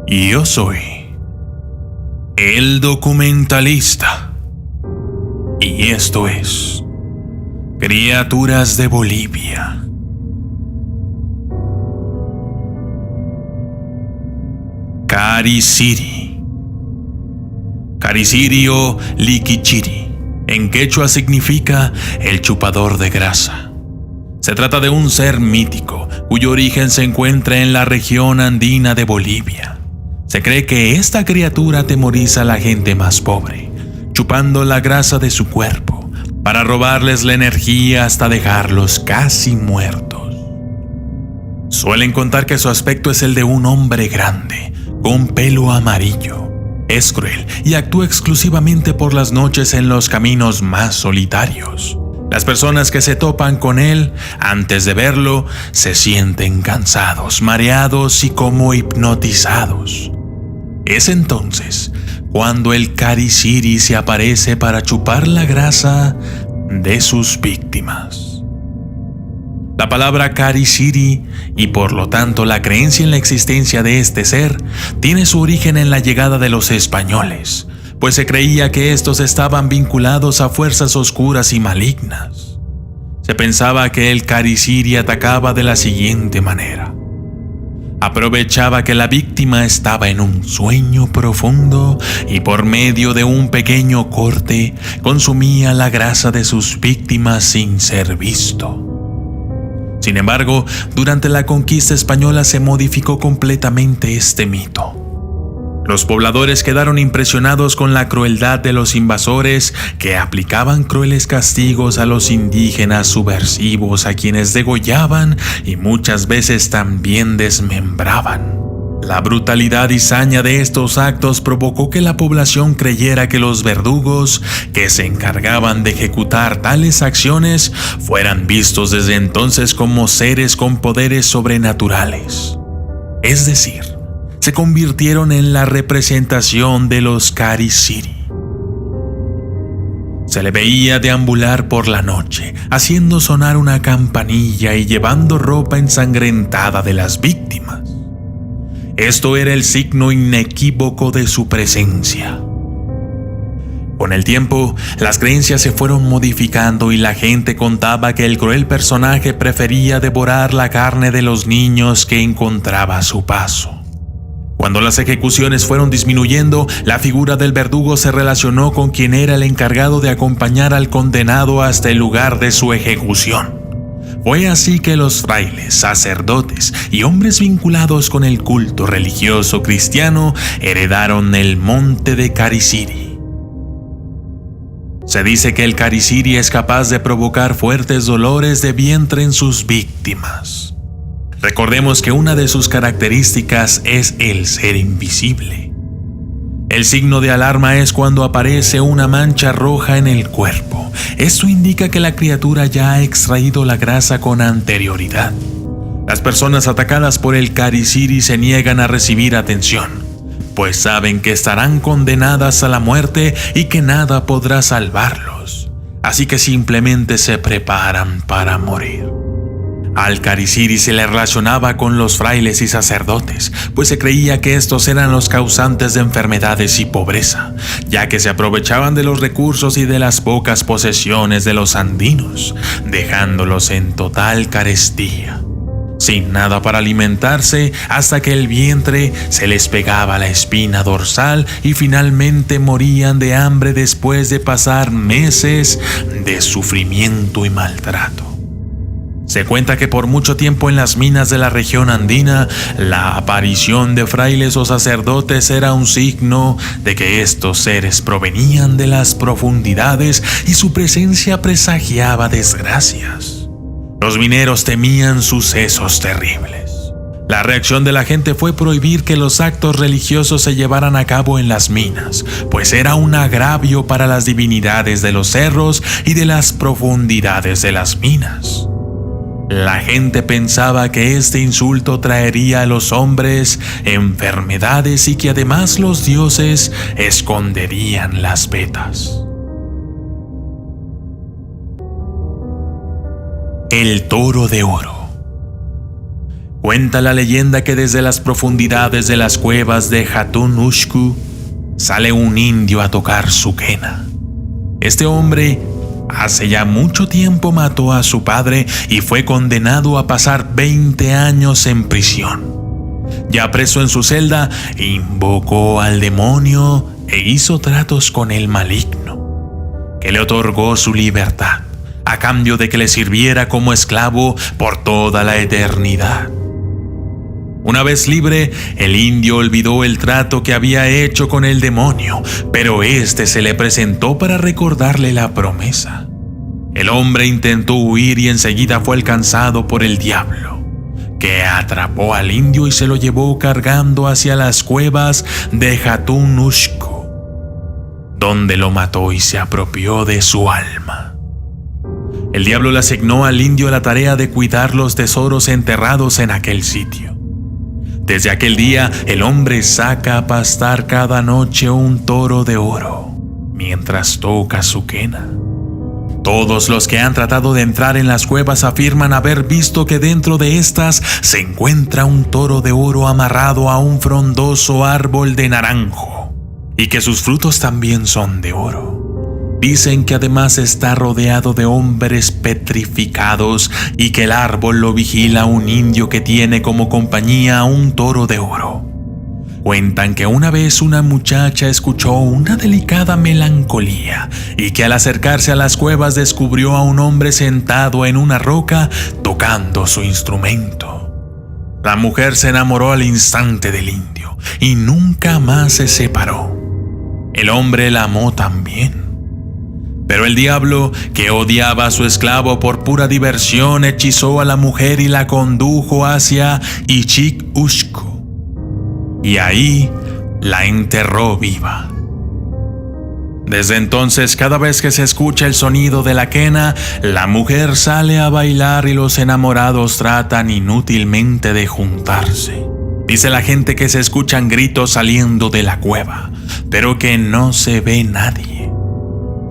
Yo soy el documentalista y esto es Criaturas de Bolivia. Cariciri. Cariciri o liquichiri en quechua significa el chupador de grasa. Se trata de un ser mítico cuyo origen se encuentra en la región andina de Bolivia. Se cree que esta criatura atemoriza a la gente más pobre, chupando la grasa de su cuerpo para robarles la energía hasta dejarlos casi muertos. Suelen contar que su aspecto es el de un hombre grande, con pelo amarillo. Es cruel y actúa exclusivamente por las noches en los caminos más solitarios. Las personas que se topan con él, antes de verlo, se sienten cansados, mareados y como hipnotizados. Es entonces cuando el cariciri se aparece para chupar la grasa de sus víctimas. La palabra cariciri, y por lo tanto la creencia en la existencia de este ser, tiene su origen en la llegada de los españoles, pues se creía que estos estaban vinculados a fuerzas oscuras y malignas. Se pensaba que el cariciri atacaba de la siguiente manera. Aprovechaba que la víctima estaba en un sueño profundo y por medio de un pequeño corte consumía la grasa de sus víctimas sin ser visto. Sin embargo, durante la conquista española se modificó completamente este mito. Los pobladores quedaron impresionados con la crueldad de los invasores que aplicaban crueles castigos a los indígenas subversivos a quienes degollaban y muchas veces también desmembraban. La brutalidad y saña de estos actos provocó que la población creyera que los verdugos que se encargaban de ejecutar tales acciones fueran vistos desde entonces como seres con poderes sobrenaturales. Es decir, se convirtieron en la representación de los cariciri. Se le veía deambular por la noche, haciendo sonar una campanilla y llevando ropa ensangrentada de las víctimas. Esto era el signo inequívoco de su presencia. Con el tiempo, las creencias se fueron modificando y la gente contaba que el cruel personaje prefería devorar la carne de los niños que encontraba a su paso. Cuando las ejecuciones fueron disminuyendo, la figura del verdugo se relacionó con quien era el encargado de acompañar al condenado hasta el lugar de su ejecución. Fue así que los frailes, sacerdotes y hombres vinculados con el culto religioso cristiano heredaron el monte de Cariciri. Se dice que el cariciri es capaz de provocar fuertes dolores de vientre en sus víctimas. Recordemos que una de sus características es el ser invisible. El signo de alarma es cuando aparece una mancha roja en el cuerpo. Esto indica que la criatura ya ha extraído la grasa con anterioridad. Las personas atacadas por el cariciri se niegan a recibir atención, pues saben que estarán condenadas a la muerte y que nada podrá salvarlos. Así que simplemente se preparan para morir. Al cariciri se le relacionaba con los frailes y sacerdotes, pues se creía que estos eran los causantes de enfermedades y pobreza, ya que se aprovechaban de los recursos y de las pocas posesiones de los andinos, dejándolos en total carestía, sin nada para alimentarse hasta que el vientre se les pegaba la espina dorsal y finalmente morían de hambre después de pasar meses de sufrimiento y maltrato. Se cuenta que por mucho tiempo en las minas de la región andina, la aparición de frailes o sacerdotes era un signo de que estos seres provenían de las profundidades y su presencia presagiaba desgracias. Los mineros temían sucesos terribles. La reacción de la gente fue prohibir que los actos religiosos se llevaran a cabo en las minas, pues era un agravio para las divinidades de los cerros y de las profundidades de las minas. La gente pensaba que este insulto traería a los hombres enfermedades y que además los dioses esconderían las vetas. El toro de oro. Cuenta la leyenda que desde las profundidades de las cuevas de Hatun Ushku sale un indio a tocar su quena. Este hombre hace ya mucho tiempo mató a su padre y fue condenado a pasar 20 años en prisión. Ya preso en su celda, invocó al demonio e hizo tratos con el maligno, que le otorgó su libertad, a cambio de que le sirviera como esclavo por toda la eternidad. Una vez libre, el indio olvidó el trato que había hecho con el demonio, pero este se le presentó para recordarle la promesa. El hombre intentó huir y enseguida fue alcanzado por el diablo, que atrapó al indio y se lo llevó cargando hacia las cuevas de Hatun Ushku, donde lo mató y se apropió de su alma. El diablo le asignó al indio la tarea de cuidar los tesoros enterrados en aquel sitio. Desde aquel día, el hombre saca a pastar cada noche un toro de oro, mientras toca su quena. Todos los que han tratado de entrar en las cuevas afirman haber visto que dentro de estas se encuentra un toro de oro amarrado a un frondoso árbol de naranjo, y que sus frutos también son de oro. Dicen que además está rodeado de hombres petrificados y que el árbol lo vigila un indio que tiene como compañía a un toro de oro. Cuentan que una vez una muchacha escuchó una delicada melancolía y que al acercarse a las cuevas descubrió a un hombre sentado en una roca tocando su instrumento. La mujer se enamoró al instante del indio y nunca más se separó. El hombre la amó también. Pero el diablo, que odiaba a su esclavo por pura diversión, hechizó a la mujer y la condujo hacia Ichik Ushku, y ahí la enterró viva. Desde entonces, cada vez que se escucha el sonido de la quena, la mujer sale a bailar y los enamorados tratan inútilmente de juntarse. Dice la gente que se escuchan gritos saliendo de la cueva, pero que no se ve nadie.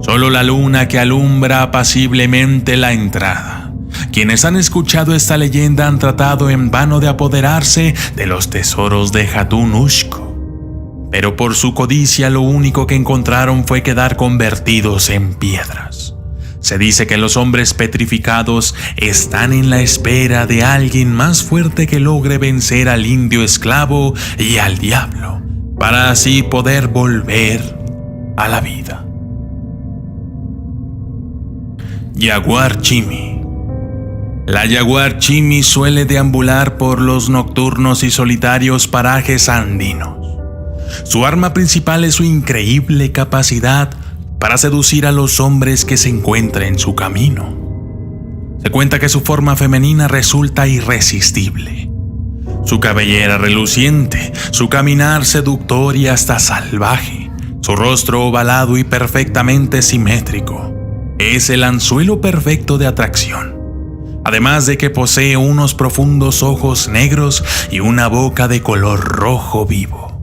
Solo la luna que alumbra apaciblemente la entrada. Quienes han escuchado esta leyenda han tratado en vano de apoderarse de los tesoros de Hatun Ushku, pero por su codicia lo único que encontraron fue quedar convertidos en piedras. Se dice que los hombres petrificados están en la espera de alguien más fuerte que logre vencer al indio esclavo y al diablo, para así poder volver a la vida. Jaguar Chimi. La jaguar Chimi suele deambular por los nocturnos y solitarios parajes andinos. Su arma principal es su increíble capacidad para seducir a los hombres que se encuentren en su camino. Se cuenta que su forma femenina resulta irresistible. Su cabellera reluciente, su caminar seductor y hasta salvaje, su rostro ovalado y perfectamente simétrico, es el anzuelo perfecto de atracción, además de que posee unos profundos ojos negros y una boca de color rojo vivo.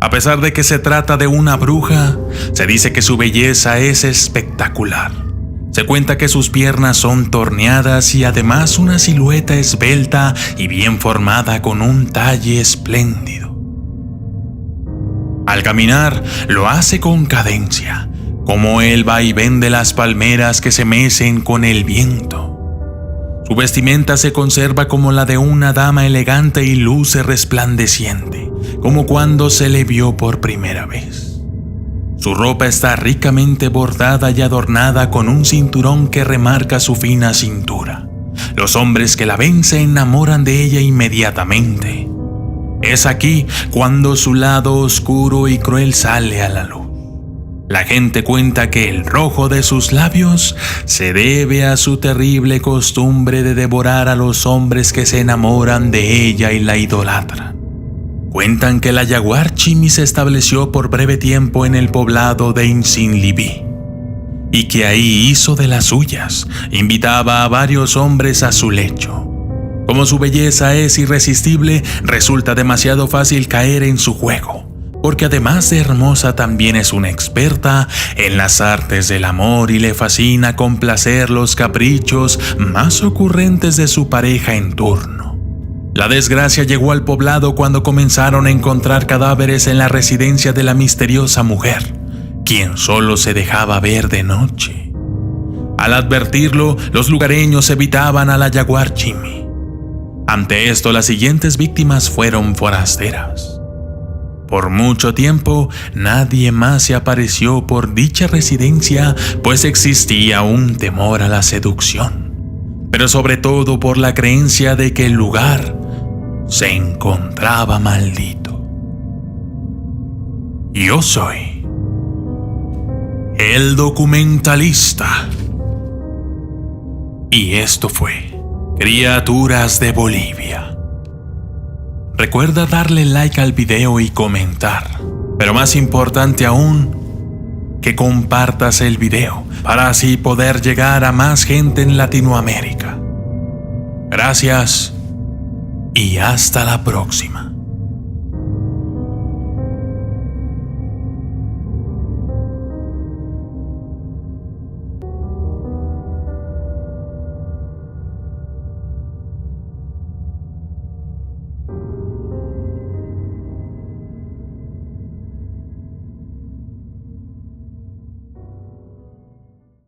A pesar de que se trata de una bruja, se dice que su belleza es espectacular. Se cuenta que sus piernas son torneadas y además una silueta esbelta y bien formada con un talle espléndido. Al caminar, lo hace con cadencia, como el vaivén de las palmeras que se mecen con el viento. Su vestimenta se conserva como la de una dama elegante y luce resplandeciente, como cuando se le vio por primera vez. Su ropa está ricamente bordada y adornada con un cinturón que remarca su fina cintura. Los hombres que la ven se enamoran de ella inmediatamente. Es aquí cuando su lado oscuro y cruel sale a la luz. La gente cuenta que el rojo de sus labios se debe a su terrible costumbre de devorar a los hombres que se enamoran de ella y la idolatran. Cuentan que la jaguar Chimi se estableció por breve tiempo en el poblado de Insinlibi, y que ahí hizo de las suyas, invitaba a varios hombres a su lecho. Como su belleza es irresistible, resulta demasiado fácil caer en su juego, porque además de hermosa también es una experta en las artes del amor y le fascina complacer los caprichos más ocurrentes de su pareja en turno. La desgracia llegó al poblado cuando comenzaron a encontrar cadáveres en la residencia de la misteriosa mujer, quien solo se dejaba ver de noche. Al advertirlo, los lugareños evitaban a la Jaguar Jimmy. Ante esto, las siguientes víctimas fueron forasteras. Por mucho tiempo, nadie más se apareció por dicha residencia, pues existía un temor a la seducción, pero sobre todo por la creencia de que el lugar se encontraba maldito. Yo soy el documentalista. Y esto fue Criaturas de Bolivia. Recuerda darle like al video y comentar, pero más importante aún, que compartas el video para así poder llegar a más gente en Latinoamérica. Gracias y hasta la próxima.